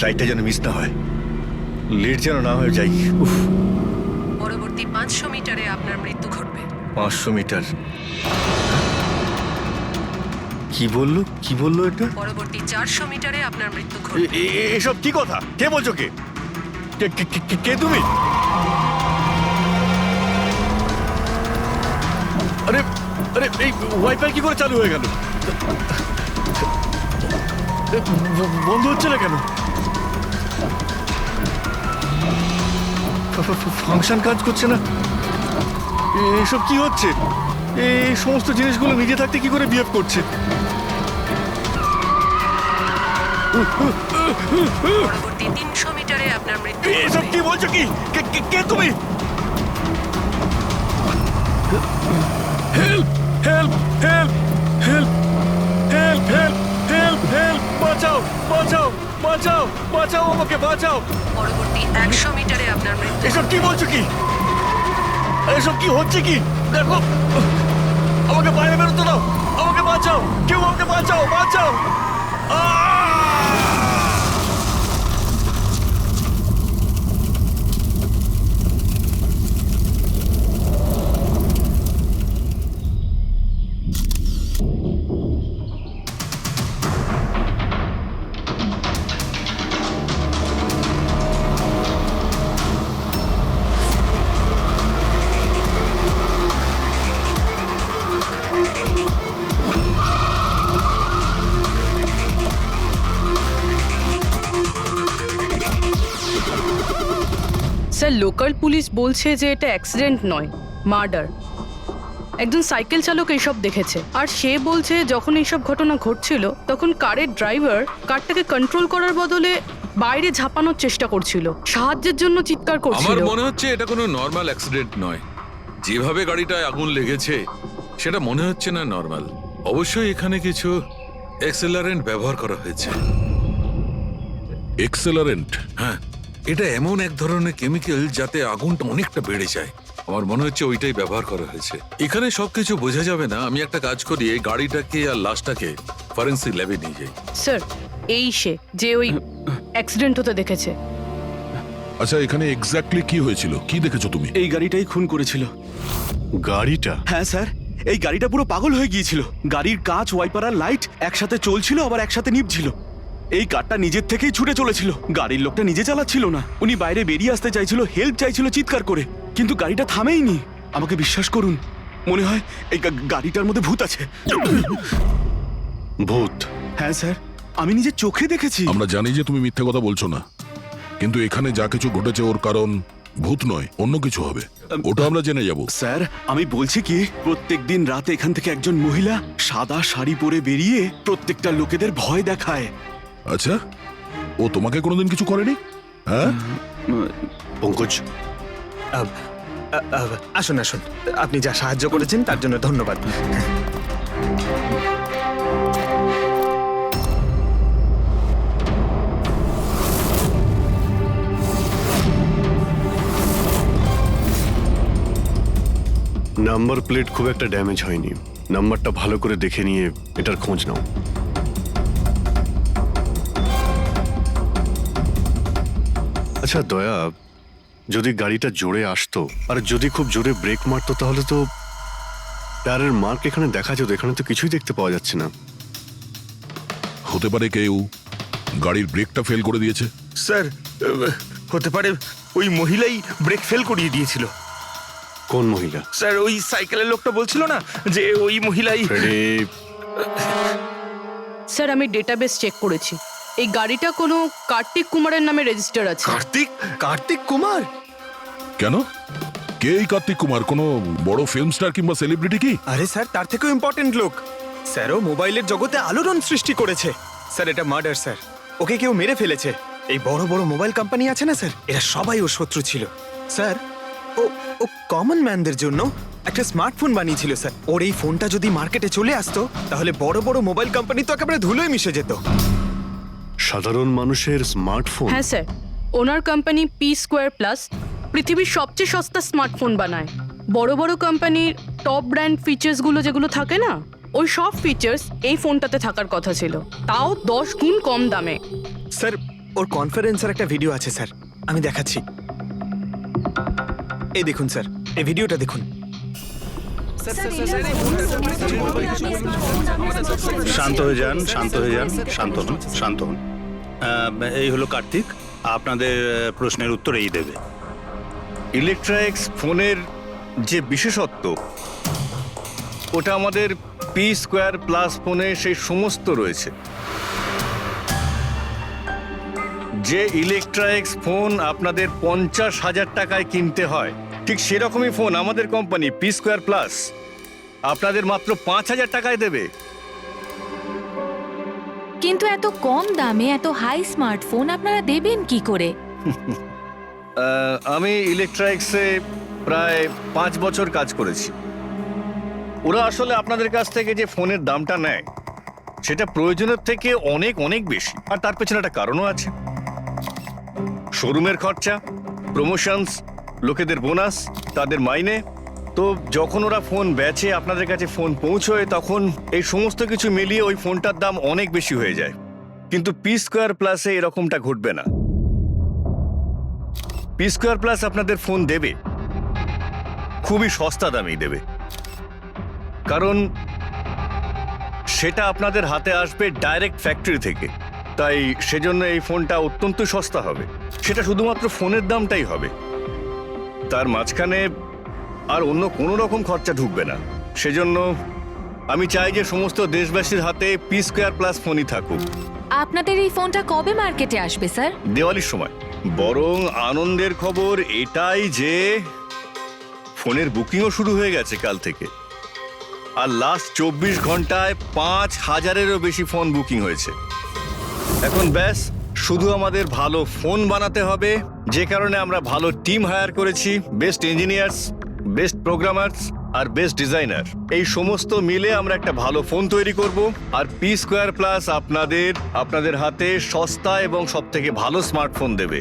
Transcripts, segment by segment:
ফ্লাইটটা যেন মিস না হয়, লেট যেন না হয়ে যাই। উফ, পরবর্তী 500 মিটারে আপনার মৃত্যু ঘটবে। 500 মিটার? কি বললো এটা? পরবর্তী 400 মিটারে আপনার মৃত্যু ঘটবে। এসব কি কথা? কে বলছো? কে তুমি? আরে আরে এই ওয়াইফাই কি করে চালু হয়ে গেল? বন্ধ হচ্ছে না কেন? ফাংশন কাজ করছে না? এসব কি হচ্ছে? এই সমস্ত জিনিসগুলো নিজে থাকতে কি করে বিহেভ করছে? পরবর্তী 300 মিটারে আপনার মৃত্যু এসব ঘটবে। কি বলছো? কে তুমি? Help help help help help help help help! বাঁচাও বাঁচাও বাঁচাও বাঁচাও, আমাকে বাঁচাও! পরবর্তী 100 মিটারে আপনার মৃত্যু। এসব কি বলছো? এসব কি হচ্ছে? দেখো, আমাকে বাইরে বেরোতে দাও, আমাকে বাঁচাও, কেউ আমাকে বাঁচাও, বাঁচাও! স্যার, লোকাল পুলিশ বলছে যে এটা অ্যাক্সিডেন্ট নয়, মার্ডার। একজন সাইকেল চালক এইসব দেখেছে, আর সে বলছে যখন এইসব ঘটনা ঘটছিল তখন কারের ড্রাইভার কারটাকে কন্ট্রোল করার বদলে বাইরে ঝাঁপানোর চেষ্টা করছিল, সাহায্যের জন্য চিৎকার আমার করছিল। মনে হচ্ছে এটা কোনো নর্মাল অ্যাক্সিডেন্ট নয়। যেভাবে গাড়িটায় আগুন লেগেছে সেটা মনে হচ্ছে না নর্মাল। অবশ্যই এখানে কিছু এক্সেলারেন্ট ব্যবহার করা হয়েছে। এক্সেলারেন্ট? হ্যাঁ, এটা এমন এক ধরনের কেমিক্যাল যাতে আগুনটা অনেকটা বেড়ে যায়। আমার মনে হচ্ছে ওইটাই ব্যবহার করা হয়েছে। এখানে সবকিছু বোঝা যাবে না। আমি একটা কাজ করি, এই গাড়িটাকে আর লাশটাকে ফরেন্সিক ল্যাবে নিয়ে যাই। স্যার, এই সে যে ওই অ্যাক্সিডেন্ট হতে দেখেছে। আচ্ছা, এখানে এক্স্যাক্টলি কি হয়েছিল? কি দেখেছো তুমি? এই গাড়িটাই খুন করেছিল। গাড়িটা? হ্যাঁ স্যার, এই গাড়িটা পুরো পাগল হয়ে গিয়েছিল। গাড়ির কাঁচ, ওয়াইপার আর লাইট একসাথে চলছিল, আবার একসাথে নিভছিল। এই কারটা নিজের থেকেই ছুটে চলেছিল। গাড়ির লোকটা নিজে চালাচ্ছিল না, উনি বাইরে বেরিয়ে আসতে চাইছিল, হেল্প চাইছিল চিৎকার করে, কিন্তু গাড়িটা থামেইনি। আমাকে বিশ্বাস করুন, মনে হয় এই গাড়িটার মধ্যে ভূত আছে। ভূত? হ্যাঁ স্যার, আমি নিজের চোখে দেখেছি। আমরা জানি যে তুমি মিথ্যে কথা বলছো না, কিন্তু এখানে যা কিছু ঘটেছে ওর কারণ ভূত নয়, অন্য কিছু হবে। ওটা আমরা জেনে যাব। স্যার, আমি বলছি কি, প্রত্যেকদিন রাতে এখান থেকে একজন মহিলা সাদা শাড়ি পরে বেরিয়ে প্রত্যেকটা লোকেদের ভয় দেখায়। আচ্ছা, ও তোমাকে কোনোদিন কিছু করেনি? হ্যাঁ? পঙ্কজ, আসুন আসুন, আপনি যা সাহায্য করেছেন তার জন্য ধন্যবাদ। নাম্বার প্লেট খুব একটা ড্যামেজ হয়নি। নাম্বারটা ভালো করে দেখে নিয়ে এটার খোঁজ নাও। আচ্ছা দয়া, যদি গাড়িটা জোরে আসতো আর যদি খুব জোরে ব্রেক মারতো তাহলে তো টায়ারের মার্ক এখানে দেখা যেত। এখানে তো কিছুই দেখতে পাওয়া যাচ্ছে না। হতে পারে কেউ গাড়ির ব্রেকটা ফেল করে দিয়েছে। স্যার, হতে পারে ওই মহিলাই ব্রেক ফেল করিয়ে দিয়েছিল। কোন মহিলা? স্যার, ওই সাইকেলের লোকটা বলছিল না যে ওই মহিলাই। স্যার, আমি ডেটাবেস চেক করেছি, এই গাড়িটা কোনো কার্তিক কুমারের নামে রেজিস্টার আছে। কার্তিক কুমার? কেন? কে এই কার্তিক কুমার? কোনো বড় ফিল্ম স্টার কিংবা সেলিব্রিটি কি? আরে স্যার, তার থেকেও ইম্পর্টেন্ট লোক। স্যারও মোবাইলের জগতে আলোড়ন সৃষ্টি করেছে। স্যার, এটা মার্ডার স্যার। ওকে কেউ মেরে ফেলেছে। এই বড় বড় মোবাইল কোম্পানি আছে না স্যার, এরা সবাই ওর শত্রু ছিল স্যার। ও কমন ম্যানদের জন্য একটা স্মার্টফোন বানিয়েছিল স্যার। ওর এই ফোনটা যদি মার্কেটে চলে আসতো তাহলে বড় বড় মোবাইল কোম্পানি তো একেবারে ধুলোয় মিশে যেত। সাধারণ মানুষের স্মার্টফোন? হ্যাঁ স্যার, ওনার কোম্পানি P2+ পৃথিবীর সবচেয়ে সস্তা স্মার্টফোন বানায়। বড় বড় কোম্পানির টপ ব্র্যান্ড ফিচার্সগুলো যেগুলো থাকে না, ওই সব ফিচার্স এই ফোনটাতে থাকার কথা ছিল, তাও 10 গুণ কম দামে। স্যার, ওর কনফারেন্সের একটা ভিডিও আছে স্যার, আমি দেখাচ্ছি। এই দেখুন স্যার, এই ভিডিওটা দেখুন। শান্ত হয়ে যান, শান্ত হয়ে যান, শান্ত হন, শান্ত হন। এই হলো কার্তিক, আপনাদের প্রশ্নের উত্তর এই দেবে। ইলেকট্রনিক্স ফোনের যে বিশেষত্ব, ওটা আমাদের পি স্কোয়ার প্লাস ফোনে সেই সমস্ত রয়েছে। যে ইলেকট্রনিক্স ফোন আপনাদের 50,000 টাকায় কিনতে হয়, ঠিক সেরকমই ফোন আমাদের কোম্পানি পি স্কোয়ার প্লাস আপনাদের মাত্র 5,000 টাকায় দেবে। কিন্তু এত কম দামে এত হাই স্মার্টফোন আপনারা দেবেন কি করে? আমি ইলেকট্রনিক্সে প্রায় 5 বছর কাজ করেছি। ওরা আসলে আপনাদের কাছ থেকে যে ফোনের দামটা নেয় সেটা প্রয়োজনের থেকে অনেক অনেক বেশি, আর তার পেছনে একটা কারণও আছে। শোরুমের খরচা, প্রমোশনস, লোকেদের বোনাস, তাদের মাইনে। তো যখন ওরা ফোন বেচে, আপনাদের কাছে ফোন পৌঁছয়, তখন এই সমস্ত কিছু মিলিয়ে ওই ফোনটার দাম অনেক বেশি হয়ে যায়। কিন্তু পি স্কোয়ার প্লাসে এরকমটা ঘটবে না। পি স্কোয়ার প্লাস আপনাদের ফোন দেবে খুবই সস্তা দামেই দেবে, কারণ সেটা আপনাদের হাতে আসবে ডাইরেক্ট ফ্যাক্টরি থেকে। তাই সেজন্য এই ফোনটা অত্যন্ত সস্তা হবে। সেটা শুধুমাত্র ফোনের দামটাই হবে, তার মাঝখানে আর অন্য কোনো রকম খরচা ঢুকবে না। সেজন্য আমি চাই যে সমস্ত দেশবাসীর হাতে পি স্কোয়ার প্লাস ফোনই থাকুক। আপনাদের এই ফোনটা কবে মার্কেটে আসবে স্যার? দিওয়ালির সময়। বরং আনন্দের খবর এটাই যে ফোনের বুকিংও শুরু হয়ে গেছে কাল থেকে। আর লাস্ট 24 ঘন্টায় 5,000-এরও বেশি ফোন বুকিং হয়েছে। এখন ব্যাস শুধু আমাদের ভালো ফোন বানাতে হবে, যে কারণে আমরা ভালো টিম হায়ার করেছি। বেস্ট ইঞ্জিনিয়ার্স, বেস্ট প্রোগ্রামার্স আর বেস্ট ডিজাইনার, এই সমস্ত মিলে আমরা একটা ভালো ফোন তৈরি করব। আর পি স্কোয়ার প্লাস আপনাদের হাতে সস্তা এবং সব থেকে ভালো স্মার্টফোন দেবে।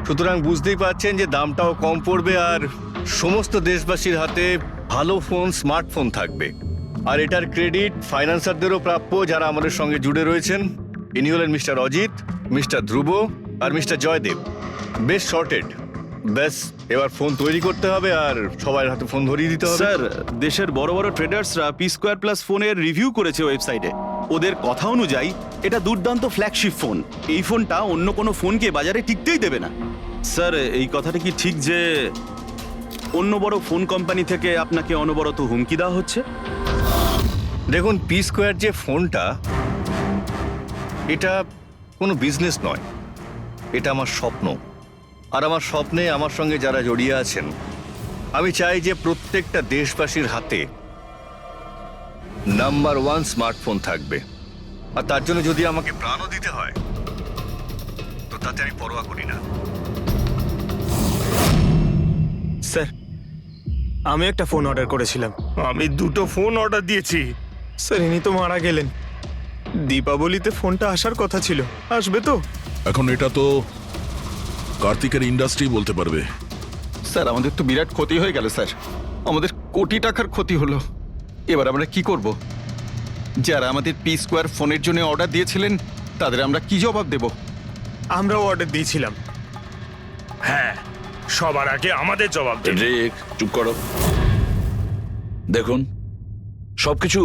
সুতরাং বুঝতেই পারছেন যে দামটাও কম পড়বে আর সমস্ত দেশবাসীর হাতে ভালো ফোন, স্মার্টফোন থাকবে। আর এটার ক্রেডিট ফাইন্যান্সারদেরও প্রাপ্য, যারা আমাদের সঙ্গে জুড়ে রয়েছেন। ইনি হলেন মিস্টার অজিত, মিস্টার ধ্রুব আর মিস্টার জয়দেব। বেশ শর্টেড। ব্যাস এবার ফোন তৈরি করতে হবে আর সবার হাতে ফোন ধরিয়ে দিতে হবে। স্যার, দেশের বড় বড় ট্রেডার্সরা পি স্কোয়ার প্লাস ফোনের রিভিউ করেছে ওয়েবসাইটে। ওদের কথা অনুযায়ী এটা দুর্দান্ত ফ্ল্যাগশিপ ফোন। এই ফোনটা অন্য কোনো ফোনকে বাজারে টিকতেই দেবে না। স্যার, এই কথাটা কি ঠিক যে অন্য বড় ফোন কোম্পানি থেকে আপনাকে অনবরত হুমকি দেওয়া হচ্ছে? দেখুন, পি স্কোয়ার যে ফোনটা, এটা কোনো বিজনেস নয়, এটা আমার স্বপ্ন। আর আমার স্বপ্নে আমার সঙ্গে যারা জড়িয়ে আছেন, আমি চাই যে প্রত্যেকটা দেশবাসীর হাতে নাম্বার 1 স্মার্টফোন থাকবে। আর তার জন্য যদি আমাকে প্রাণও দিতে হয়, তো তাতে আমি পরোয়া করি না। স্যার, আমি একটা ফোন অর্ডার করেছিলাম। আমি 2টো ফোন অর্ডার দিয়েছি। স্যার, ইনি তো মারা গেলেন। দীপাবলিতে ফোনটা আসার কথা ছিল, আসবে তো? এখন এটা তো কার্তিকের ইন্ডাস্ট্রি বলতে পারবে। স্যার, আমাদের তো বিরাট ক্ষতি হয়ে গেল স্যার। আমাদের কোটি টাকার ক্ষতি হলো। এবার আমরা কি করব? যারা আমাদের পি স্কোয়ার ফোনের জন্য অর্ডার দিয়েছিলেন, তাদের আমরা কি জবাব দেব? আমরাও অর্ডার দিয়েছিলাম। হ্যাঁ, সবার আগে আমাদের জবাব দিন। রিক, চুপ করো। দেখুন, সবকিছু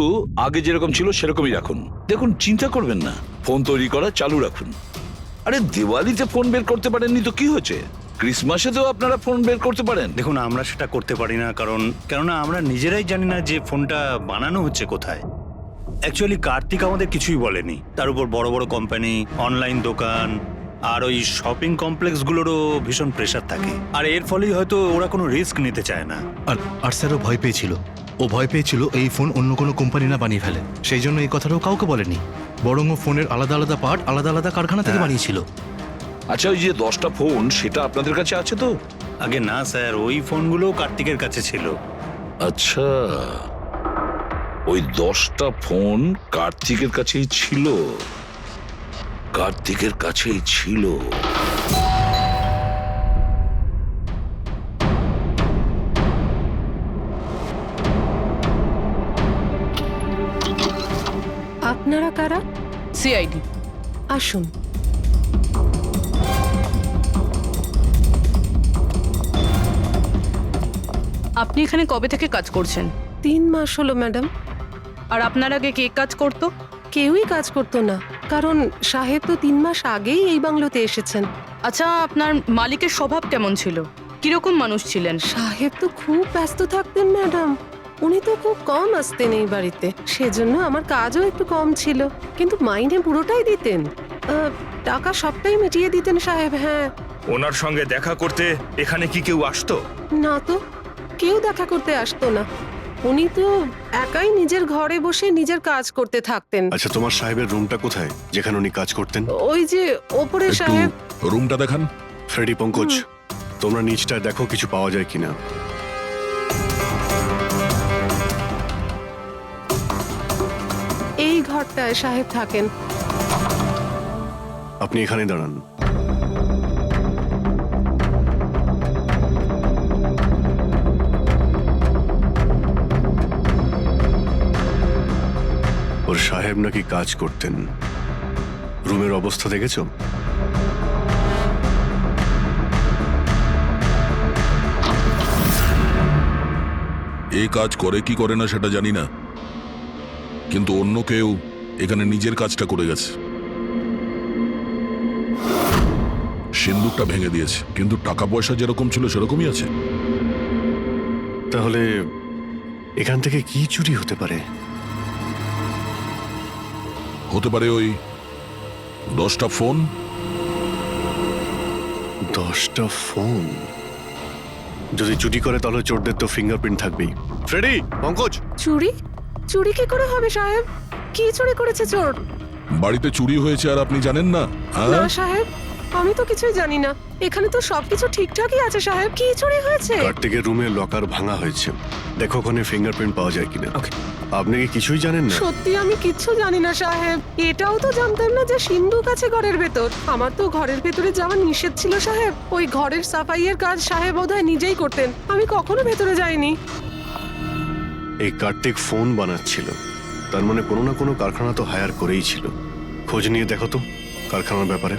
আগে যেরকম ছিল সেরকমই রাখুন। দেখুন, চিন্তা করবেন না, ফোন তৈরি করা চালু রাখুন। আরে দিওয়ালিতে ফোন বের করতে পারেননি তো কি হয়েছে? ক্রিসমাসেতেও আপনারা ফোন বের করতে পারেন। দেখুন, আমরা সেটা করতে পারি না, কেননা আমরা নিজেরাই জানি না যে ফোনটা বানানো হচ্ছে কোথায়। অ্যাকচুয়ালি কার্তিক আমাদের কিছুই বলেনি। তার উপর বড় বড় কোম্পানি, অনলাইন দোকান আর ওই শপিং কমপ্লেক্সগুলোরও ভীষণ প্রেশার থাকে। আর এর ফলেই হয়তো ওরা কোনো রিস্ক নিতে চায় না। আর স্যারও ভয় পেয়েছিল। ও ভয় পেয়েছিল এই ফোন অন্য কোনো কোম্পানি না বানিয়ে ফেলে, সেই জন্য এই কথাটাও কাউকে বলেনি। বরং ও ফোনের আলাদা আলাদা পার্ট আলাদা আলাদা কারখানা থেকে বানিয়েছিল। আচ্ছা, ওই যে 10টা ফোন, সেটা আপনাদের কাছে আছে তো? আগে না স্যার, ওই ফোনগুলো কার্তিকের কাছে ছিল। আচ্ছা, ওই 10টা ফোন কার্তিকের কাছেই ছিল। কার্তিকের কাছেই ছিল। আপনারা কারা? সিআইডি। আসুন। আপনি এখানে কবে থেকে কাজ করছেন? 3 মাস হলো ম্যাডাম। আর আপনার আগে কে কাজ করতো? কেউই কাজ করতো না, কারণ সাহেব তো 3 মাস আগেই এই বাংলোতে এসেছেন। আচ্ছা, আপনার মালিকের স্বভাব কেমন ছিল? কিরকম মানুষ ছিলেন? সাহেব তো খুব ব্যস্ত থাকতেন ম্যাডাম। উনি তো খুব কম আসতেন এই বাড়িতে, সেজন্য আমার কাজও একটু কম ছিল, কিন্তু মাইনে পুরোটাই দিতেন। টাকা সবটাই মিটিয়ে দিতেন সাহেব। হ্যাঁ। ওনার সঙ্গে দেখা করতে এখানে কি কেউ আসতো? না তো, কেউ দেখা করতে আসতো না। উনি তো একাই নিজের ঘরে বসে নিজের কাজ করতে থাকতেন। আচ্ছা, তোমার সাহেবের রুমটা কোথায় যেখানে উনি কাজ করতেন? ওই যে ওপরে একটু সাহেব। রুমটা দেখান। ফ্রেডি, পঙ্কজ, তোমরা নিচটায় দেখো কিছু পাওয়া যায় কিনা। এই ঘরটায় সাহেব থাকেন। আপনি এখানে দাঁড়ান। ওর সাহেব নাকি কাজ করতেন। রুমের অবস্থা দেখেছো? এই কাজ করে কি করে না সেটা জানি না, কিন্তু অন্য কেউ এখানে নিজের কাজটা করে গেছে। সিন্দুকটা ভেঙে দিয়েছে, কিন্তু টাকা পয়সা যেরকম ছিল সেরকমই আছে। তাহলে এখান থেকে কি চুরি হতে পারে? হতে পারে ওই 10টা ফোন। 10টা ফোন? যদি চুরি করে তাহলে চোরদের তো ফিঙ্গারপ্রিন্ট থাকবেই। ফ্রেডি, পঙ্কজ। চুরি? চুরি কি করে হবে সাহেব? কি চুরি করেছে চোর? বাড়িতে চুরি হয়েছে আর আপনি জানেন না? না সাহেব, আমি তো কিছুই জানি না। এখানে তো সবকিছু ঠিকঠাকই আছে সাহেব। কি চুরি হয়েছে? কার্তিকের রুমে লকার ভাঙা হয়েছে, দেখো ওখানে ফিঙ্গারপ্রিন্ট পাওয়া যায় কিনা। আপনি কি কিছুই জানেন না? সত্যি আমি কিচ্ছু জানি না সাহেব। এটাও তো জানতাম না যে সিন্ধুক আছে ঘরের ভেতর। আমার তো ঘরের ভেতরে যাওয়া নিষেধ ছিল সাহেব। ওই ঘরের সাফাইয়ের কাজ সাহেব বোধহয় নিজেই করতেন, আমি কখনো ভেতরে যাইনি। এই কার্তিক ফোন বানাচ্ছিল, তার মানে কোনো না কোনো কারখানা তো হায়ার করেই ছিল। খোঁজ নিয়ে দেখো তো কারখানার ব্যাপারে।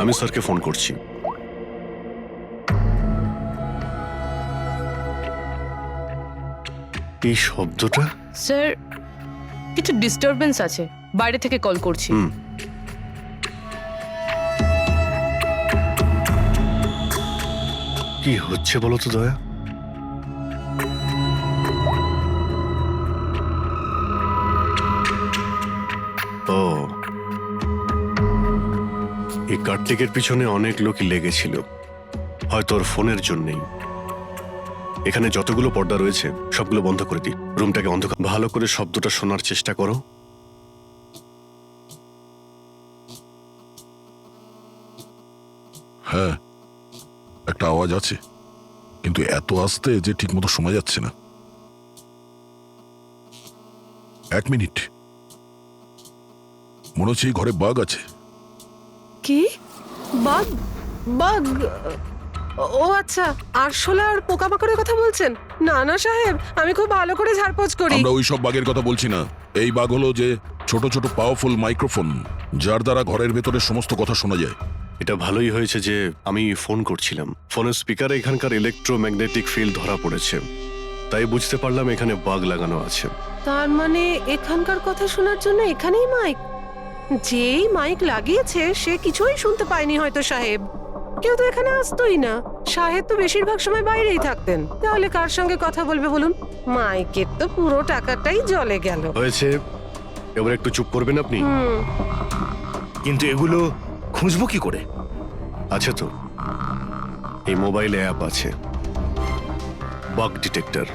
আমি স্যারকে ফোন করছি। এই শব্দটা? স্যার, কিছু ডিস্টারবেন্স আছে, বাইরে থেকে কল করছি। কি হচ্ছে বলো তো দয়া? ও, এই কার্তিকের পিছনে অনেক লোকই লেগেছিল, হয়তো ওর ফোনের জন্যই। এখানে যতগুলো পর্দা রয়েছে সবগুলো বন্ধ করে দিই। রুমটাকে অন্ধকার। ভালো করে শব্দটা শোনার চেষ্টা করো। হ্যাঁ, একটা আওয়াজ আছে, কিন্তু এত আস্তে যে ঠিক মতো শোনা যাচ্ছে না। 1 মিনিট, মনে হচ্ছে এই ঘরে বাঘ আছে। কি? বাঘ? বাঘ? ও আচ্ছা, আরশোলা আর পোকামাকড়ের কথা বলছেন? না না সাহেব, আমি খুব ভালো করে ঝাড়পোছ করি। আমরা ওই সব বাঘের কথা বলছি না। এই বাঘ হলো যে ছোট ছোট পাওয়ারফুল মাইক্রোফোন, যার দ্বারা ঘরের ভেতরে সমস্ত কথা শোনা যায়। এটা ভালোই হয়েছে যে আমি ফোন করছিলাম। ফোনের স্পিকারে এখানকার ইলেকট্রোম্যাগনেটিক ফিল্ড ধরা পড়েছে, তাই বুঝতে পারলাম এখানে বাগ লাগানো আছে। তার মানে এখানকার কথা শোনার জন্য এখানেই মাইক? যেই মাইক লাগিয়েছে সে কিছুই শুনতে পায়নি হয়তো সাহেব। কেউ তো এখানে আসতোই না। সাহেব তো বেশিরভাগ সময় বাইরেই থাকতেন। তাহলে কার সঙ্গে কথা বলবে বলুন? মাইকের তো পুরো টাকাটাই জলে গেল। হয়েছে, এবার একটু চুপ করবেন আপনি। কিন্তু এগুলো খুঁজবো কি করে? আছে তো, এই মোবাইলে অ্যাপ আছে, বাগ ডিটেক্টর।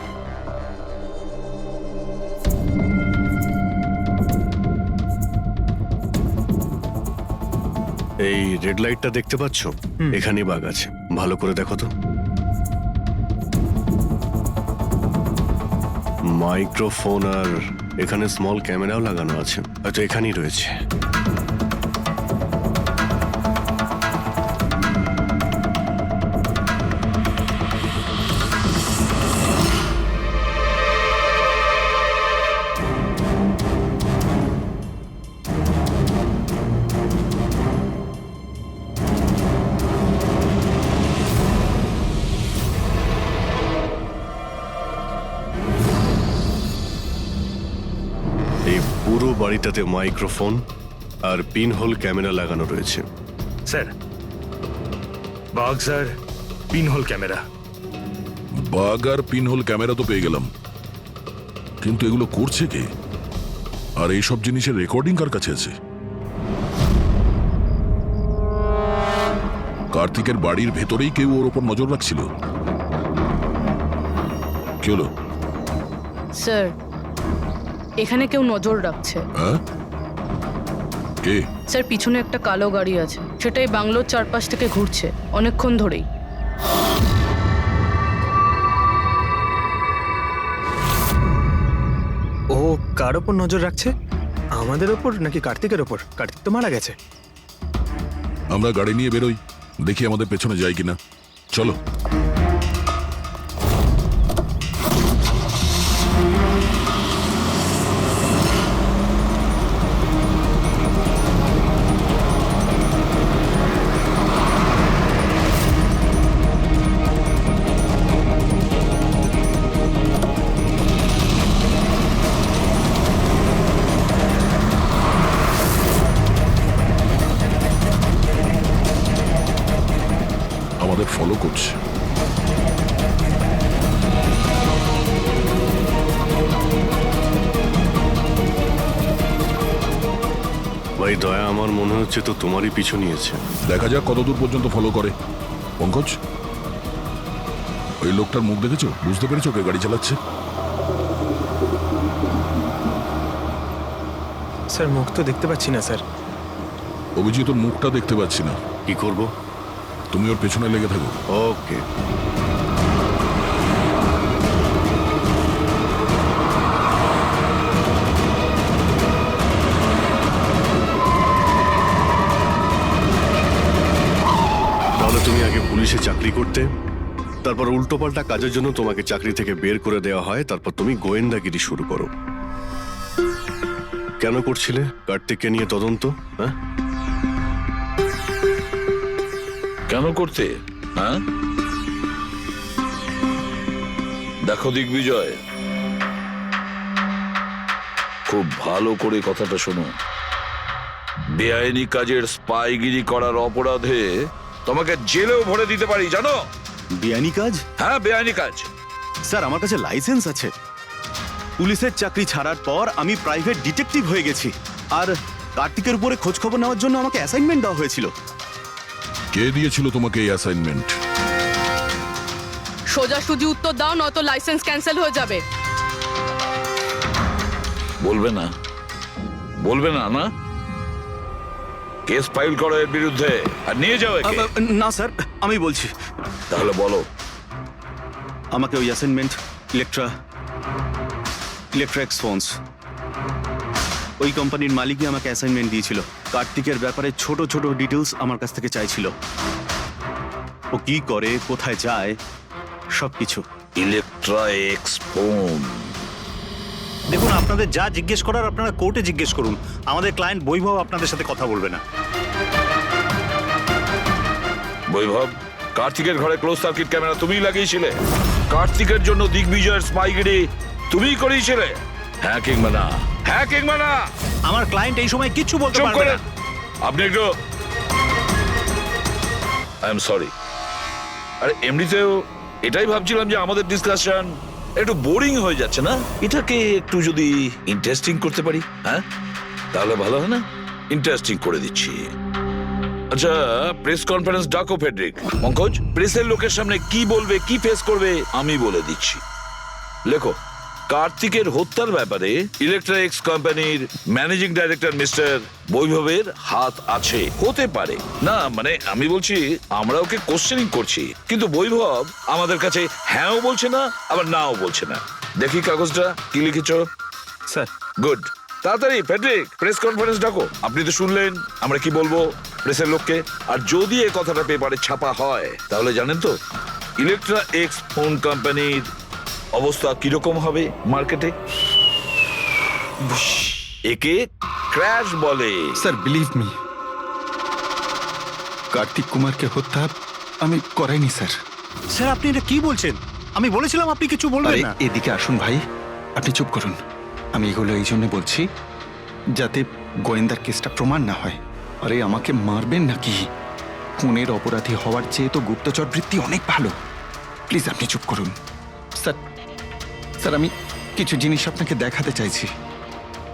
এই রেড লাইটটা দেখতে পাচ্ছ? এখানেই বাগ আছে, ভালো করে দেখো তো। মাইক্রোফোন আর এখানে স্মল ক্যামেরাও লাগানো আছে, হয়তো এখানেই রয়েছে। এই পুরো বাড়িটাতে মাইক্রোফোন আর পিনহোল ক্যামেরা লাগানো রয়েছে। স্যার বাঘ স্যার পিনহোল ক্যামেরা। বাগ আর পিনহোল ক্যামেরা তো পেয়ে গেলাম, কিন্তু এগুলো করছে কে? আর এইসব জিনিসের রেকর্ডিং কার কাছে আছে? কার্তিকের বাড়ির ভেতরেই কেউ ওর ওপর নজর রাখছিল। কি হলো? স্যার, এখানে কেউ নজর রাখছে। হ্যাঁ, কে? স্যার, পিছনে একটা কালো গাড়ি আছে, সেটাই বাংলোর চারপাশ থেকে ঘুরছে অনেকক্ষণ ধরেই। ও কার ওপর নজর রাখছে? আমাদের ওপর নাকি কার্তিকের ওপর? কার্তিক তো মারা গেছে। আমরা গাড়ি নিয়ে বেরোই, দেখি আমাদের পেছনে যায় কিনা। চলো। আমাদের ফলো করছে। ভাই দয়া, আমার মনে হচ্ছে তো তোমারই পিছু নিয়েছে। দেখা যাক কতদূর পর্যন্ত ফলো করে। পঙ্কজ, ওই লোকটার মুখ দেখেছো? বুঝতে পেরেছো কে গাড়ি চালাচ্ছে? স্যার মুখ তো দেখতে পাচ্ছি না স্যার। অভিজিৎ, ওর মুখটা দেখতে পাচ্ছি না। কি করব? তুমি ওর পেছনে লেগে থাকো। ওকে। তাহলে তুমি আগে পুলিশে চাকরি করতে, তারপর উল্টোপাল্টা কাজের জন্য তোমাকে চাকরি থেকে বের করে দেওয়া হয়, তারপর তুমি গোয়েন্দাগিরি শুরু করো। কেন করছিলে কার্তিককে নিয়ে তদন্ত? হ্যাঁ, কেন করতে? হ্যাঁ, দেখো দিগ্বিজয়, খুব ভালো করে কথাটা শোনো। বেআইনি কাজের স্পাইগিরি করার অপরাধে তোমাকে জেলেও ভরে দিতে পারি, জানো? বেআইনি কাজ? হ্যাঁ, বেআইনি কাজ। স্যার, আমার কাছে লাইসেন্স আছে। পুলিশের চাকরি ছাড়ার পর আমি প্রাইভেট ডিটেকটিভ হয়ে গেছি, আর কার্তিকের উপরে খোঁজ খবর নেওয়ার জন্য আমাকে অ্যাসাইনমেন্ট দেওয়া হয়েছিল। কে দিয়েছিল তোমাকে এই অ্যাসাইনমেন্ট? সোজাসুজি উত্তর দাও, নয়তো লাইসেন্স ক্যান্সেল হয়ে যাবে। বলবে না? বলবে না? না, কেস ফাইল করো এর বিরুদ্ধে আর নিয়ে যাও একে। না স্যার, আমি বলছি। তাহলে বলো। আমাকে ওই অ্যাসাইনমেন্ট ইলেকট্রা এক্সপন্স, ওই কোম্পানির মালিকই আমাকে অ্যাসাইনমেন্ট দিয়েছিল। কার্তিকের ব্যাপারে ছোট ছোট ডিটেলস আমার কাছ থেকে চাইছিল। ও কি করে, কোথায় যায়, সবকিছু। ইলেকট্রা এক্সপোন। দেখুন, আপনাদের যা জিজ্ঞেস করার আপনারা কোর্টে জিজ্ঞেস করুন। আমাদের ক্লায়েন্ট বৈভব আপনাদের সাথে কথা বলবে না। বৈভব, কার্তিকের ঘরে ক্লোজ সার্কিট ক্যামেরা তুমিই লাগিয়েছিলে? কার্তিকের জন্য দিগ্বিজয়ের স্পাইগিরি তুমিই করিয়েছিলে? হ্যাঁ কিংবা না? হ্যাঁ কিংবা না? আমার ক্লায়েন্ট এই সময় কিচ্ছু বলতে চুপ পারবে করে। না। আপনি একটু, আই এম সরি। আরে এমনিতেও এটাই ভাবছিলাম যে আমাদের ডিসকাশন একটু বোরিং হয়ে যাচ্ছে না, এটাকে একটু যদি ইন্টারেস্টিং করতে পারি, হ্যাঁ তাহলে ভালো হয় না? ইন্টারেস্টিং করে দিচ্ছি। আচ্ছা, প্রেস কনফারেন্স ডাকো ফেডরিক। পঙ্কজ, প্রেসের লোকের সামনে কি বলবে, কি ফেস করবে আমি বলে দিচ্ছি। লেখো, কার্তিকের হত্যার ব্যাপারে ইলেকট্রা এক্স কোম্পানির ম্যানেজিং ডাইরেক্টর মিস্টার বৈভবের হাত আছে। হতে পারে না, মানে আমি বলছি আমরা ওকে কোশ্চেনিং করছি, কিন্তু বৈভব আমাদের কাছে হ্যাঁও বলছে না আবার নাও বলছে না। দেখি কাগজটা কি লিখেছো। Sir, good. তাড়াতাড়ি ফেডরিক, প্রেস কনফারেন্স ডাকো। আপনি তো শুনলেন আমরা কি বলবো প্রেসের লোককে। আর যদি এই কথাটা পেপারে ছাপা হয় তাহলে জানেন তো ইলেকট্রা এক্স ফোন কোম্পানির অবস্থা কিরকম হবে মার্কেটে। একে ক্র্যাশ বলে। স্যার, বিলিভ মি, কার্তিক কুমারকে হত্যা আমি করাইনি স্যার। স্যার, আপনি এটা কি বলছেন? আমি বলেছিলাম আপনি কিছু বলবেন আরে না। এদিকে আসুন ভাই, আপনি চুপ করুন। আমি এগুলো এই জন্য বলছি যাতে গোয়েন্দার কেসটা প্রমাণ না হয়। আরে আমাকে মারবেন নাকি? খুনের অপরাধী হওয়ার চেয়ে তো গুপ্তচর বৃত্তি অনেক ভালো। প্লিজ আপনি চুপ করুন। স্যার স্যার আমি কিছু জিনিস আপনাকে দেখাতে চাইছি।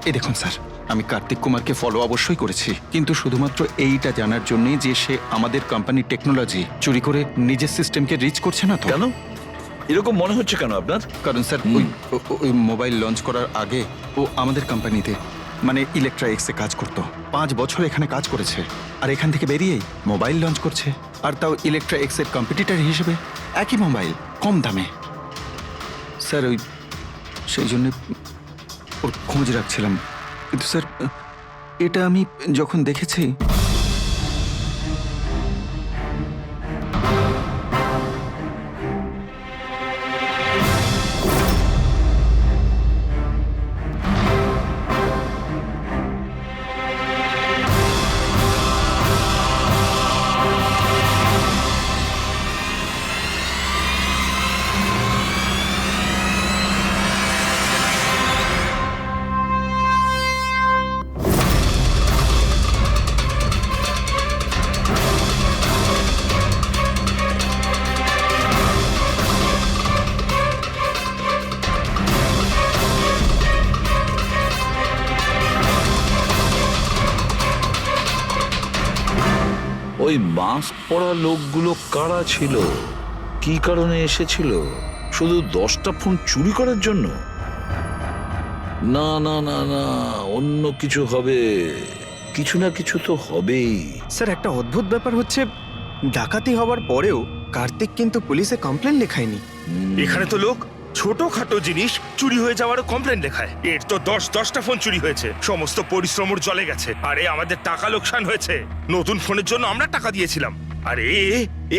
এই দেখুন স্যার, আমি কার্তিক কুমারকে ফলো অবশ্যই করেছি, কিন্তু শুধুমাত্র এইটা জানার জন্যই যে সে আমাদের কোম্পানির টেকনোলজি চুরি করে নিজের সিস্টেমকে রিচ করছে না তো। কেন এরকম মনে হচ্ছে কেন আপনার? কারণ স্যার ওই মোবাইল লঞ্চ করার আগে ও আমাদের কোম্পানিতে মানে ইলেকট্রা এক্সে কাজ করতো। 5 বছর এখানে কাজ করেছে, আর এখান থেকে বেরিয়েই মোবাইল লঞ্চ করছে, আর তাও ইলেকট্রা এক্সের কম্পিটিটর হিসেবে। একই মোবাইল, কম দামে। স্যার ওই সেই জন্য ওর খোঁজ রাখছিলাম। কিন্তু স্যার এটা আমি যখন দেখেছি, ওই মাস্ক পরা লোকগুলো কারা ছিল, কি কারণে এসেছিল? শুধু 10টা ফোন চুরি করার জন্য? না না না না, অন্য কিছু হবে, কিছু না কিছু তো হবেই। স্যার একটা অদ্ভুত ব্যাপার হচ্ছে, ডাকাতি হওয়ার পরেও কার্তিক কিন্তু পুলিশে কমপ্লেন লেখায়নি। এখানে তো লোক ছোটখাটো জিনিস চুরি হয়ে যাওয়ারও কমপ্লেন লেখায়। এর তো 10টা ফোন চুরি হয়েছে, সমস্ত পরিশ্রম ওর জলে গেছে। আরে আমাদের টাকা লোকসান হয়েছে, নতুন ফোনের জন্য আমরা টাকা দিয়েছিলাম। আরে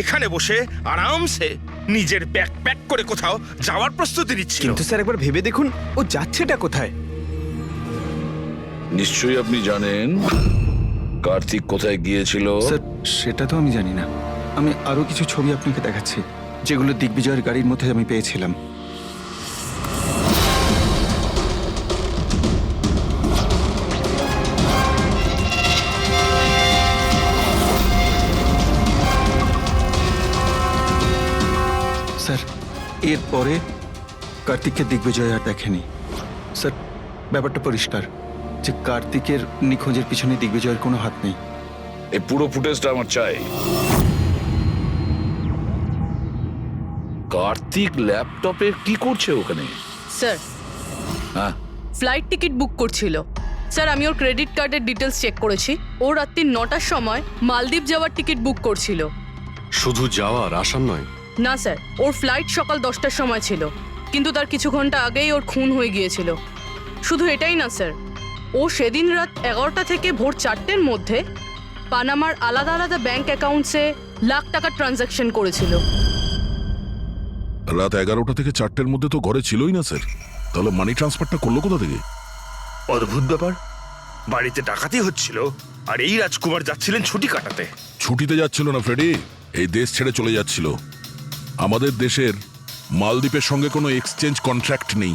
এখানে বসে আরামসে নিজের ব্যাগ প্যাক করে কোথাও যাওয়ার প্রস্তুতি নিচ্ছিল। কিন্তু স্যার একবার ভেবে দেখুন, ও যাচ্ছেটা কোথায়? নিশ্চয়ই আপনি জানেন কার্তিক কোথায় গিয়েছিল। স্যার সেটা তো আমি জানি না। আমি আরো কিছু ছবি আপনাকে দেখাচ্ছি, যেগুলো দিগ্বিজয়ের গাড়ির মধ্যে আমি পেয়েছিলাম। স্যার এরপরে কার্তিককে দিগ্বিজয় আর দেখেনি। স্যার ব্যাপারটা পরিষ্কার যে কার্তিকের নিখোঁজের পিছনে দিগ্বিজয়ের কোনো হাত নেই। এই পুরো ফুটেজটা আমার চাই। কার্তিক ল্যাপটপে কি করছে ওখানে? স্যার হ্যাঁ, ফ্লাইট টিকিট বুক করছিল। স্যার আমি ওর ক্রেডিট কার্ডের ডিটেলস চেক করেছি। ও রাত্রি 9টার সময় মালদ্বীপ যাওয়ার টিকিট বুক করছিল। শুধু যাওয়ার আসার নয়? না স্যার, ওর ফ্লাইট সকাল 10টার সময় ছিল, কিন্তু তার কিছু ঘন্টা আগেই ওর খুন হয়ে গিয়েছিল। শুধু এটাই না স্যার, ও সেদিন রাত 11টা থেকে ভোর 4টের মধ্যে পানামার আলাদা আলাদা ব্যাংক অ্যাকাউন্টসে লাখ টাকার ট্রানজ্যাকশন করেছিল। রাত 11টা থেকে 4টের মধ্যে তো ঘরে ছিলই না স্যার, তাহলে মানি ট্রান্সফারটা করলো কোথা থেকে? অদ্ভুত ব্যাপার, বাড়িতে ডাকাতি হচ্ছিল আর এই রাজকুমার যাচ্ছিলেন ছুটি কাটাতে। ছুটিতে যাচ্ছিল না ফ্রেডি, এই দেশ ছেড়ে চলে যাচ্ছিল। আমাদের দেশের মালদ্বীপের সঙ্গে কোনো এক্সচেঞ্জ কন্ট্রাক্ট নেই,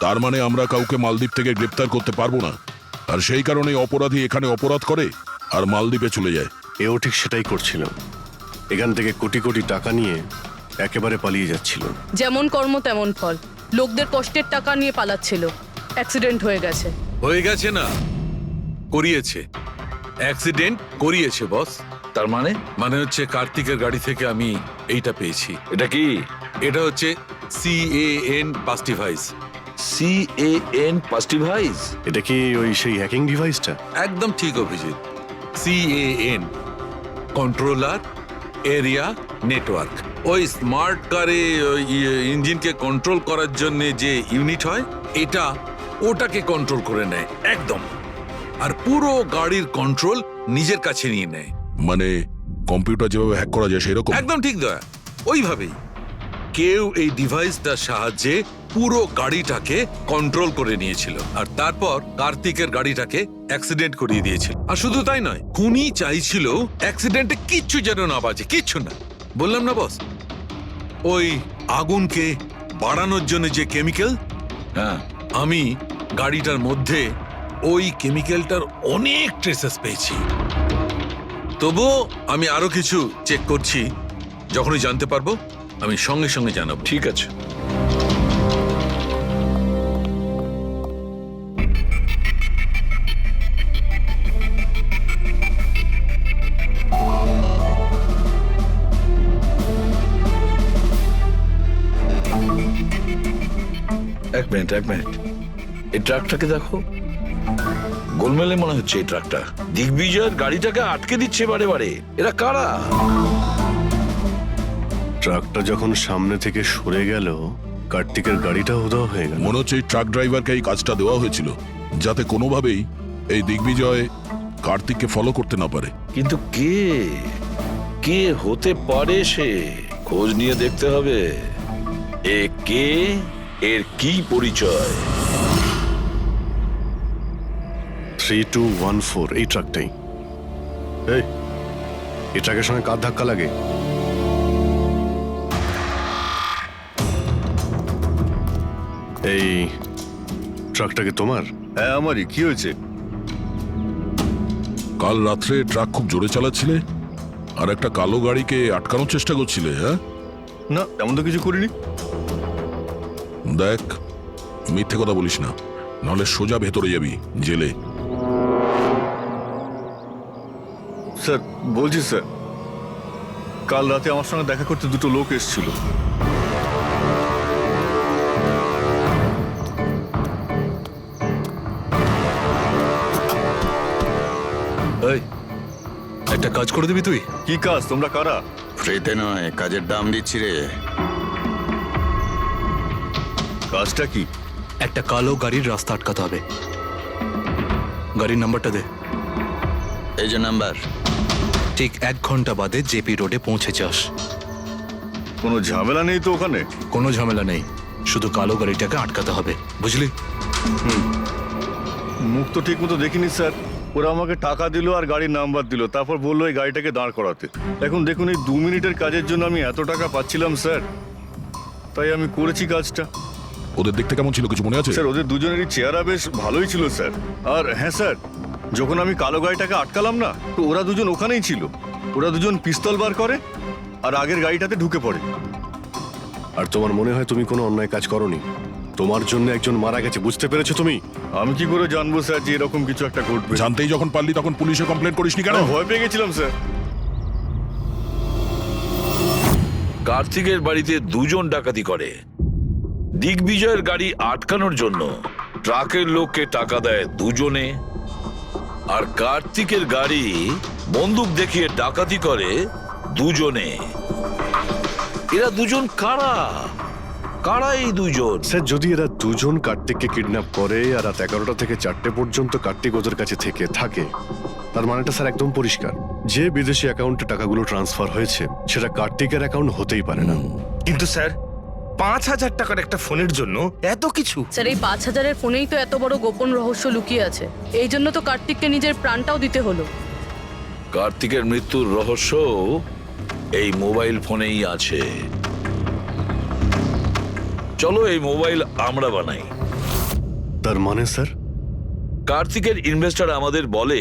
তার মানে আমরা কাউকে মালদ্বীপ থেকে গ্রেপ্তার করতে পারবো না। আর সেই কারণে অপরাধী এখানে অপরাধ করে আর মালদ্বীপে চলে যায়। এও ঠিক সেটাই করছিল, এখান থেকে কোটি কোটি টাকা নিয়ে একেবারে পালিয়ে যাচ্ছিল। যেমন কর্ম তেমন ফল, লোকদের কষ্টের টাকা নিয়ে পালাচ্ছিল। অ্যাক্সিডেন্ট হয়ে গেছে। হয়ে গেছে না, করিয়েছে। অ্যাক্সিডেন্ট করিয়েছে বস। তার মানে? মানে হচ্ছে কার্তিকের গাড়ি থেকে আমি এইটা পেয়েছি। এটা কি? এটা হচ্ছে CAN পাস্টিভাইজ। CAN পাস্টিভাইজ? এটা কি ওই সেই হ্যাকিং ডিভাইসটা? একদম ঠিক Abhijit. CAN controller area network. ওই স্মার্ট কারে ইঞ্জিনকে কন্ট্রোল করার জন্য যে ইউনিট হয়, এটা ওটাকে কন্ট্রোল করে নেয় একদম, আর পুরো গাড়ির কন্ট্রোল নিজের কাছে নিয়ে নেয়। মানে কম্পিউটার যেভাবে হ্যাক করা যায় সেরকম? একদম ঠিক দয়া, ওইভাবেই। কেউ এই ডিভাইসটার সাহায্যে পুরো গাড়িটাকে কন্ট্রোল করে নিয়েছিল, আর তারপর কার্তিকের গাড়িটাকে অ্যাক্সিডেন্ট করিয়ে দিয়েছিল। আর শুধু তাই নয়, খুনি চাইছিল অ্যাক্সিডেন্টে কিচ্ছু যেন না বাজে, কিচ্ছু না। বললাম না বস, ওই আগুনকে বাড়ানোর জন্য যে কেমিক্যাল, হ্যাঁ আমি গাড়িটার মধ্যে ওই কেমিক্যালটার অনেক ট্রেসেস পেয়েছি। তবুও আমি আরো কিছু চেক করছি, যখনই জানতে পারবো আমি সঙ্গে সঙ্গে জানাবো। ঠিক আছে। এক মিনিট এই ট্রাকটাকে দেখো, গোলমেলে মনে হচ্ছে এই ট্রাকটা। দিগ্বিজয়ের গাড়িটাকে আটকে দিচ্ছে বারে বারে। এরা কারা? ট্রাকটা যখন সামনে থেকে সরে গেল, কার্তিকের গাড়িটা উধাও হয়ে গেল। মনে হচ্ছে এই ট্রাক ড্রাইভারকে এই কাজটা দেওয়া হয়েছিল যাতে কোনোভাবেই এই দিগ্বিজয় কার্তিককে ফলো করতে না পারে। কিন্তু কে হতে পারে সে? খোঁজ নিয়ে দেখতে হবে। এ কে, এর কি পরিচয়? 3214 এই ট্রাকটাই। এই ট্রাকের সঙ্গে কার ধাক্কা লাগে? এই ট্রাকটাকে তোমার? হ্যাঁ আমারই। কি হয়েছে? কাল রাত্রে ট্রাক খুব জোরে চালাচ্ছিলে আর একটা কালো গাড়িকে আটকানোর চেষ্টা করছিলে। হ্যাঁ, না তেমন তো কিছু করিনি। দেখ, মিথ্যে কথা বলিস না, নাহলে সোজা ভেতরে যাবি জেলে। স্যার বলছি স্যার, কাল রাতে আমার সঙ্গে দেখা করতে দুটো লোক এসেছিল। একটা কাজ করে দিবি তুই? কি কাজ? তোমরা কারা? ফ্রিতে নয়, কাজের দাম দিচ্ছি রে। কাজটা কি? একটা কালো গাড়ির রাস্তা আটকাতে হবে। গাড়ির নাম্বারটা দে। এই যে নাম্বার। ঠিক 1 ঘন্টা বাদে জেপি রোডে পৌঁছে যাস। কোনো ঝামেলা নেই তো ওখানে? কোনো ঝামেলা নেই, শুধু কালো গাড়িটাকে আটকাতে হবে, বুঝলি? মুখ তো ঠিক মতো দেখিনি স্যার। ওরা আমাকে টাকা দিল আর গাড়ির নাম্বার দিল, তারপর বললো এই গাড়িটাকে দাঁড় করাতে। এখন দেখুন, এই 2 মিনিটের কাজের জন্য আমি এত টাকা পাচ্ছিলাম স্যার, তাই আমি করেছি কাজটা। ওদের দেখতে কেমন ছিল কিছু মনে আছে? স্যার ওদের দুজনেরই চেহারা বেশ ভালোই ছিল স্যার। আর হ্যাঁ স্যার, যখন আমি কালো গাড়িটাকে আটকালাম না, তো ওরা দুজন ওখানেই ছিল। ওরা দুজন পিস্তল বার করে আর আগের গাড়িটাতে ঢুকে পড়ে। আর তোমার মনে হয় তুমি কোনো অন্যায় কাজ করনি? তোমার জন্য একজন মারা গেছে, বুঝতে পেরেছো তুমি? আমি কি করে জানবো স্যার যে এরকম কিছু একটা ঘটবে? জানতেই যখন পারলি তখন পুলিশে কমপ্লেন করিসনি কেন? আমি ভয় পেয়ে গেছিলাম স্যার। কার্তিকের বাড়িতে 2 জন ডাকাতি করে। দিগ্বিজয়ের গাড়ি আটকানোর জন্য ট্রাকের লোককে টাকা দেয় 2 জনে, আর কার্তিকের গাড়ি বন্দুক দেখিয়ে ডাকাতি করে 2 জনে। এরা 2 জন কারা? কারা এই 2 জন? স্যার, যদি এরা 2 জন কার্তিককে কিডন্যাপ করে আর রাত 11টা থেকে 4টে পর্যন্ত কার্তিক ওদের কাছে থাকে, তার মানেটা স্যার একদম পরিষ্কার। যে বিদেশি অ্যাকাউন্টে টাকাগুলো ট্রান্সফার হয়েছে সেটা কার্তিকের অ্যাকাউন্ট হতেই পারে না। কিন্তু স্যার 5,000 টাকার একটা ফোনের জন্য এত কিছু? স্যার এই 5,000-এর ফোনেই তো এত বড় গোপন রহস্য লুকিয়ে আছে। এই জন্য তো কার্তিককে নিজের প্রাণটাও দিতে হলো। কার্তিকের মৃত্যুর রহস্য এই মোবাইল ফোনেই আছে। চলো এই মোবাইল আমরা বানাই। তার মানে স্যার? কার্তিকের ইনভেস্টর আমাদের বলে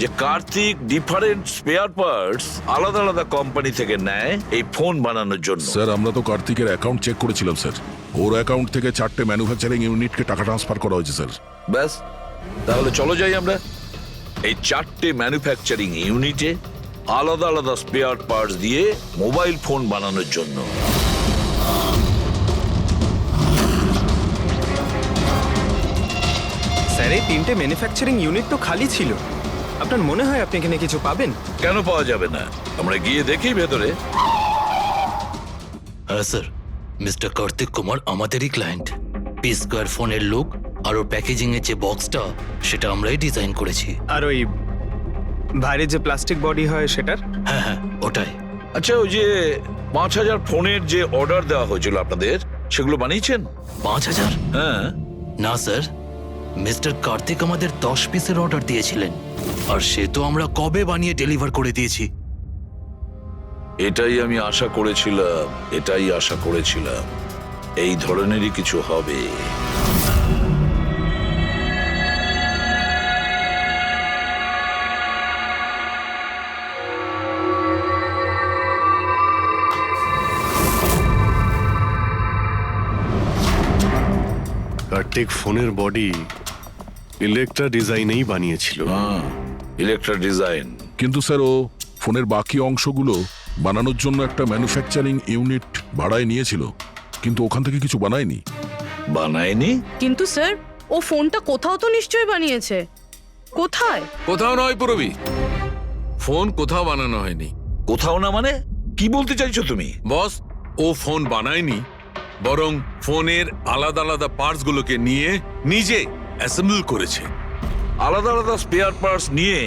যে কার্তিক ডিফারেন্ট স্পেয়ার পার্টস আলাদা আলাদা কোম্পানি থেকে নেয় এই ফোন বানানোর জন্য। স্যার আমরা তো কার্তিকের অ্যাকাউন্ট চেক করেছিলাম স্যার। ওর অ্যাকাউন্ট থেকে 4টে ম্যানুফ্যাকচারিং ইউনিটকে টাকা ট্রান্সফার করা হয়েছে স্যার। ব্যাস, তাহলে চলো যাই আমরা এই 4টে ম্যানুফ্যাকচারিং ইউনিটে আলাদা আলাদা স্পেয়ার পার্টস দিয়ে মোবাইল ফোন বানানোর জন্য। স্যার এই 3টে ম্যানুফ্যাকচারিং ইউনিট তো খালি ছিল। আপনার মনে হয় আপনি এখানে কিছু পাবেন? কেন পাওয়া যাবে না? আমরা গিয়ে দেখি ভেতরে। হ্যাঁ স্যার, মিস্টার কার্তিক কুমার আমাদেরই ক্লায়েন্ট। P-Square ফোনের লুক আর ওর প্যাকেজিং এর যে বক্সটা, সেটা আমরাই ডিজাইন করেছি। আর ওই বাইরে যে প্লাস্টিক বডি হয় সেটার? হ্যাঁ ওটাই। আচ্ছা, ওই যে 5,000 ফোনের যে অর্ডার দেওয়া হয়েছিল আপনাদের, সেগুলো বানিয়েছেন? 5,000? হ্যাঁ। না স্যার, মিস্টার কার্তিক আমাদের 10 পিসের অর্ডার দিয়েছিলেন, আর সে তো আমরা কবে বানিয়ে ডেলিভার করে দিয়েছি। এটাই আমি আশা করেছিলাম, এই ধরনেরই কিছু হবে। কার্তিক ফোনের বডি ইলেকট্রা ডিজাইনেই বানিয়েছিল। Electra design. কিন্তু স্যার ও ফোনের বাকি অংশগুলো বানানোর জন্য একটা ম্যানুফ্যাকচারিং ইউনিট ভাড়ায় নিয়েছিল, কিন্তু ওখান থেকে কিছু বানায়নি। বানায়নি? কিন্তু স্যার ও ফোনটা কোথাও তো নিশ্চয়ই বানিয়েছে। কোথায়? কোথাও নয় পুরবি, ফোন কোথাও বানানো হয়নি। কোথাও না মানে কি বলতে চাইছো তুমি? বস, ও ফোন বানায়নি, বরং ফোনের আলাদা আলাদা পার্টস গুলোকে নিয়ে নিজে অ্যাসেম্বল করেছে। আলাদা আলাদা স্পেয়ার পার্টস নিয়ে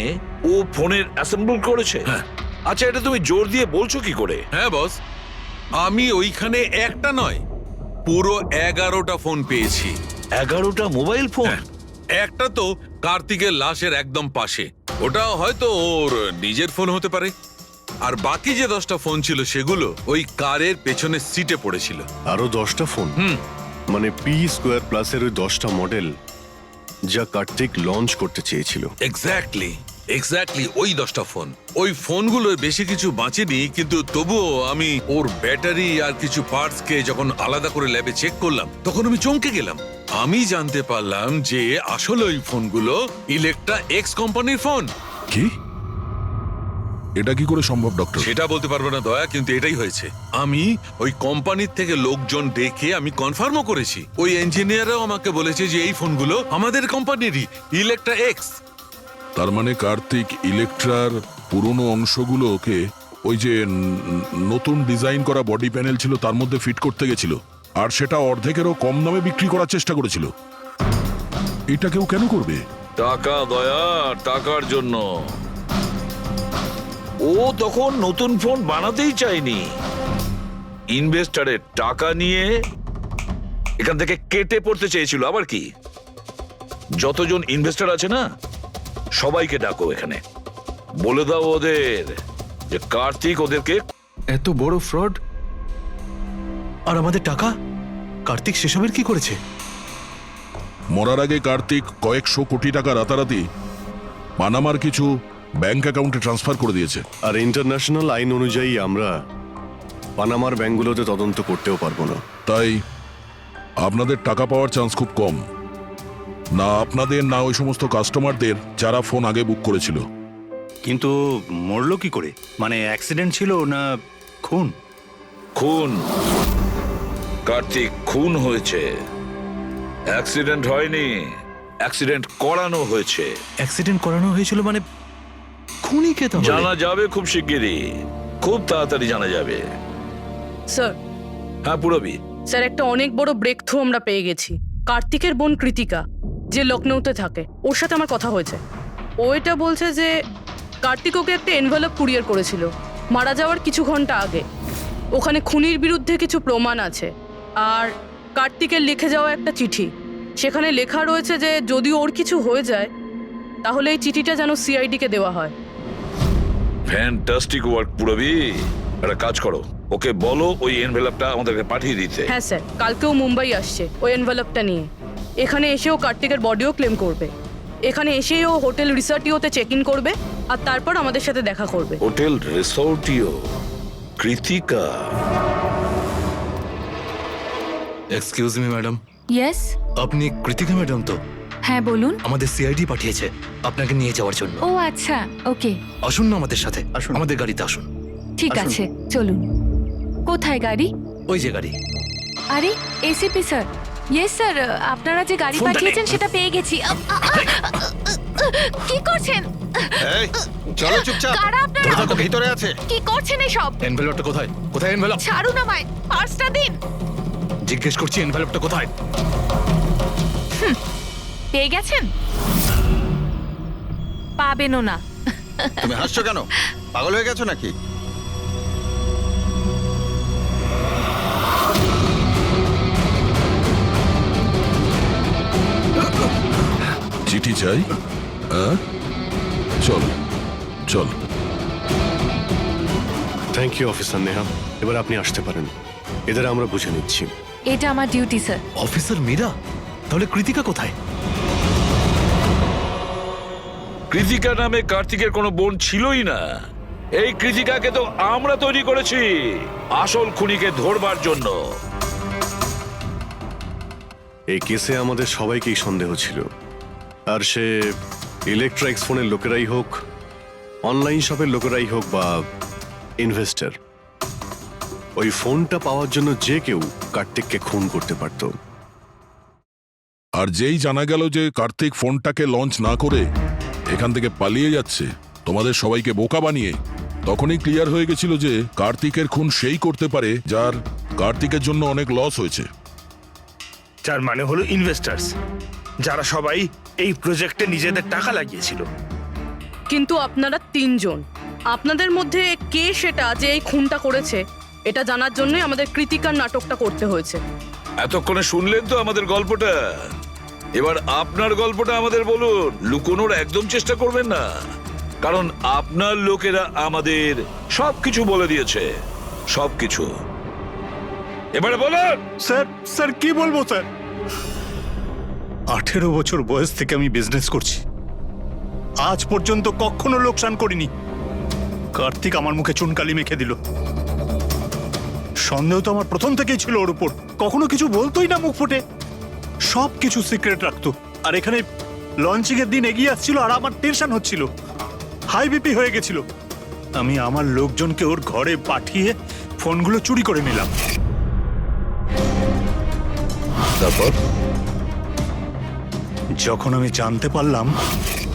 ও ফোনের অ্যাসেম্বল করেছে? আচ্ছা, এটা তুমি জোর দিয়ে বলছো কি করে? হ্যাঁ বস, আমি ওইখানে একটা নয় পুরো 11টা ফোন পেয়েছি। 11টা মোবাইল ফোন? একটা তো কার্তিকের লাশের একদম পাশে, ওটা হয়তো ওর নিজের ফোন হতে পারে। আর বাকি যে 10টা ফোন ছিল সেগুলো ওই কারের পেছনের সিটে পড়েছিল। আরো 10টা ফোন? মানে পি স্কোয়ার প্লাসের ওই 10টা মডেল যা কার্তিক লঞ্চ করতে চেয়েছিল। এক্স্যাক্টলি ওই 10টা ফোন। ওই ফোনগুলোর বেশি কিছু বাঁচেনি, কিন্তু তবুও আমি ওর ব্যাটারি আর কিছু পার্টস কে যখন আলাদা করে ল্যাবে চেক করলাম তখন আমি চমকে গেলাম। আমি জানতে পারলাম যে আসলে ওই ফোনগুলো ইলেকট্রা এক্স কোম্পানির ফোন। কি? এটা কি করে সম্ভব ডক্টর? সেটা বলতে পারবো না দয়া, কিন্তু এটাই হয়েছে। আমি ওই কোম্পানির থেকে লোকজন ডেকে আমি কনফার্মও করেছি। ওই ইঞ্জিনিয়াররাও আমাকে বলেছে যে এই ফোনগুলো আমাদের কোম্পানিরই, ইলেকট্রা এক্স। তার মানে কার্তিক ইলেকট্রার পুরনো অংশগুলোকে ওই যে নতুন ডিজাইন করা বডি প্যানেল ছিল তার মধ্যে ফিট করতে গেছিল, আর সেটা অর্ধেকেরও কম দামে বিক্রি করার চেষ্টা করেছিল। এটা কেউ কেন করবে? টাকা দয়া, টাকার জন্য। ও তখন নতুন ফোন বানাতেই চায়নি, ইনভেস্টরের টাকা নিয়ে এখান থেকে কেটে পড়তে চেয়েছিল। আবার কি? যতজন ইনভেস্টর আছে না সবাইকে ডাকো এখানে, বলে দাও ওদের যে কার্তিক ওদেরকে। এত বড় ফ্রড, আর আমাদের টাকা? কার্তিক সেসবের কি করেছে? মরার আগে কার্তিক কয়েকশো কোটি টাকা রাতারাতি পানামার কিছু ব্যাংক অ্যাকাউন্টে ট্রান্সফার করে দিয়েছে। আর ইন্টারন্যাশনাল আইন অনুযায়ী আমরা পানামার ব্যাংকগুলোতে তদন্ত করতেও পারবো না। তাই আপনাদের টাকা পাওয়ার চান্স খুব কম। না আপনাদের, না ওই সমস্ত কাস্টমারদের যারা ফোন আগে বুক করেছিল। কিন্তু মরলো কি করে? মানে অ্যাক্সিডেন্ট ছিল না খুন? খুন। কার্তিক খুন হয়েছে, অ্যাক্সিডেন্ট হয়নি। অ্যাক্সিডেন্ট করানো হয়েছে। অ্যাক্সিডেন্ট করানো হয়েছিল মানে খুনি কে? তাহলে জানা যাবে খুব শিগগিরই, খুব তাড়াতাড়ি জানা যাবে। স্যার। হ্যাঁ পুরবি। স্যার, একটা অনেক বড় ব্রেক থ্রু আমরা পেয়ে গেছি। কার্তিকের বোন কৃতিকা, যে লখনৌতে থাকে, ওর সাথে আমার কথা হয়েছে। ও এটা বলছে যে কার্তিক ওকে একটা এনভেলপ কুরিয়ার করেছিল মারা যাওয়ার কিছু ঘন্টা আগে। ওখানে খুনির বিরুদ্ধে কিছু প্রমাণ আছে, আর কার্তিকের লিখে যাওয়া একটা চিঠি। সেখানে লেখা রয়েছে যে যদি ওর কিছু হয়ে যায় তাহলে এই চিঠিটা যেন সিআইডিকে দেওয়া হয়। ফ্যান্টাস্টিক ওয়ার্ক পুরবি। একটা কাজ করো, ওকে বলো ওই এনভেলপটা আমাদেরকে পাঠিয়ে দিতে। হ্যাঁ স্যার, কালকেও মুম্বাই আসছে ওই এনভেলপটা নিয়ে। এখানে এসেও কার্তিকের বডিও ক্লেম করবে। এখানে এসেই ও হোটেল রিসর্টিওতে চেক ইন করবে, আর তারপর আমাদের সাথে দেখা করবে। Hotel Resortio? Kritika? Excuse me madam. Yes. আপনি কৃতিকা ম্যাডাম তো? হ্যাঁ বলুন। আমাদের সিআইডি পাঠিয়েছে আপনাকে নিয়ে যাওয়ার জন্য। ও আচ্ছা, ওকে। আসুন না আমাদের সাথে, আমাদের গাড়িতে আসুন। ঠিক আছে, চলুন। কোথায় গাড়ি? ওই যে গাড়ি। আরে এসিপি স্যার। ইয়েস স্যার, আপনারা যে গাড়ি পাঠিয়েছেন সেটা পেয়ে গেছি। কি করছেন? এই চলো চুপচাপ। কারা আপনারা? ওরা তো ভিতরে আছে। কি করছেন এসব? এনভেলপটা কোথায়? কোথায় এনভেলপ? ছাড়ুন আমায়, পার্সটা দিন। জিজ্ঞেস করছি এনভেলপটা কোথায়? পেয়ে গেছেন? পাবেনও না। তুমি হাসছো কেন? পাগল হয়ে গেছো নাকি? চিঠি চাই? হ্যাঁ, চল চল। থ্যাংক ইউ অফিসার নেহা, এবার আপনি আসতে পারেন। এদের আমরা বুঝে নিচ্ছি। এটা আমার ডিউটি স্যার। অফিসার মীরা? তাহলে কৃতিকা কোথায়? কৃতিকা নামে কার্তিকের কোনো বোন ছিলই না। এই কৃতিকাকে তো আমরা তৈরি করেছি আসল খুনিকে ধরবার জন্য। এই কেসে আমাদের সবাইকেই সন্দেহ ছিল, আর সে ইলেকট্রনিক্স ফোনের লোকেরাই হোক, অনলাইন শপের লোকেরাই হোক বা ইনভেস্টর, ওই ফোনটা পাওয়ার জন্য যে কেউ কার্তিককে খুন করতে পারত। আর যেই জানা গেল যে কার্তিক ফোনটাকে লঞ্চ না করে এখান থেকে পালিয়ে যাচ্ছে তোমাদের সবাইকে বোকা বানিয়ে, তখনই ক্লিয়ার হয়ে গেছিল যে কার্তিকের খুন সেই করতে পারে যার কার্তিকের জন্য অনেক লস হয়েছে। যার মানে হলো ইনভেস্টার্স, যারা সবাই এই প্রজেক্টে নিজেদের টাকা লাগিয়েছিল। কিন্তু আপনারা তিনজন, আপনাদের মধ্যে কে সেটা যে এই খুনটা করেছে এটা জানার জন্যই আমাদের কৃতিকার নাটকটা করতে হয়েছে। এতক্ষণে শুনলেন তো আমাদের গল্পটা, এবার আপনার গল্পটা আমাদের বলুন। লুকোনোর একদম চেষ্টা করবেন না, কারণ আপনার লোকেরা আমাদের সবকিছু বলে দিয়েছে, সবকিছু। এবারে বলুন। স্যার কি বলবো স্যার? 18 বছর বয়স থেকে আমি বিজনেস করছি, আজ পর্যন্ত কখনো লোকসান করিনি। কার্তিক আমার মুখে চুনকালি মেখে দিল। সন্দেহ তো আমার প্রথম থেকেই ছিল ওর উপর, কখনো কিছু বলতোই না মুখ ফুটে, সব কিছু সিক্রেট রাখতো। আর এখানে লঞ্চিং এর দিন এগিয়ে আসছিল আর আমার টেনশন হচ্ছিল, হাই বিপি হয়ে গেছিল। আমি আমার লোকজনকে ওর ঘরে পাঠিয়ে ফোনগুলো চুরি করে নিলাম। তারপর যখন আমি জানতে পারলাম,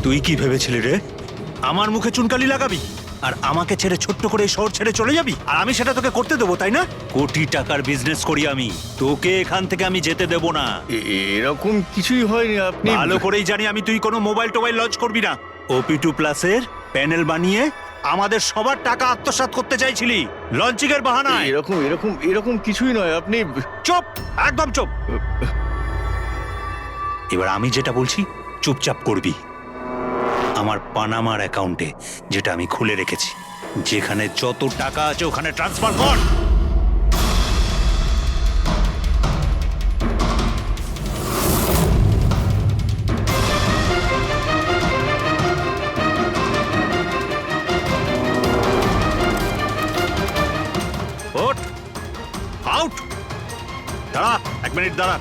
তুই কি ভেবেছিলি রে আমার মুখে চুনকালি লাগাবি আর আমাকে ছেড়ে ছোট্ট করে এই শহর ছেড়ে চলে যাবি, আর আমি সেটা তোকে করতে দেবো তাই না? কোটি টাকার বিজনেস করি আমি, তোকে এখান থেকে আমি যেতে দেবো না। এরকম কিছুই হয়নি। আপনি ভালো করেই জানি আমি তুই কোনো মোবাইল টোবাইল লঞ্চ করবি না। OP2 প্লাসের প্যানেল বানিয়ে আমাদের সবার টাকা আত্মসাৎ করতে চাইছিলি লঞ্চিং এর বাহানায়। এরকম এরকম এরকম কিছুই নয়। আপনি চুপ, একদম চুপ। এবার আমি যেটা বলছি চুপচাপ করবি। আমার পানামার অ্যাকাউন্টে, যেটা আমি খুলে রেখেছি, যেখানে যত টাকা আছে ওখানে ট্রান্সফার কর। ওঠ, আউট। দাঁড়া, 1 মিনিট দাঁড়া।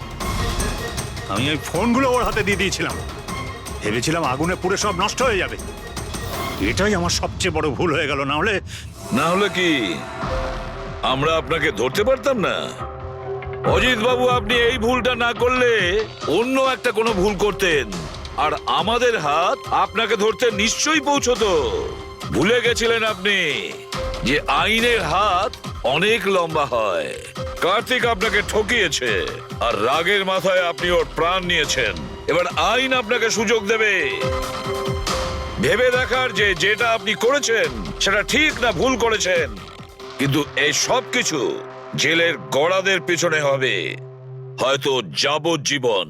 আমি ওই ফোনগুলো ওর হাতে দিয়ে দিয়েছিলাম, ভেবেছিলাম আগুনে পুড়ে সব নষ্ট হয়ে যাবে। এটাই আমার সবচেয়ে বড় ভুল হয়ে গেল। না হলে কি আমরা আপনাকে ধরতে পারতাম না? অজিত বাবু, আপনি এই ভুলটা না করলে অন্য একটা কোনো ভুল করতেন, আর আমাদের হাত আপনাকে ধরতে নিশ্চয়ই পৌঁছতো। ভুলে গেছিলেন আপনি যে আইনের হাত অনেক লম্বা হয়। কার্তিক আপনাকে ঠকিয়েছে, আর রাগের মাথায় আপনি ওর প্রাণ নিয়েছেন। এবার আইন আপনাকে সুযোগ দেবে ভেবে দেখার যে যেটা আপনি করেছেন সেটা ঠিক না ভুল করেছেন। কিন্তু এই সব কিছু জেলের গড়াদের পিছনে হবে, হয়তো যাবজ্জীবন।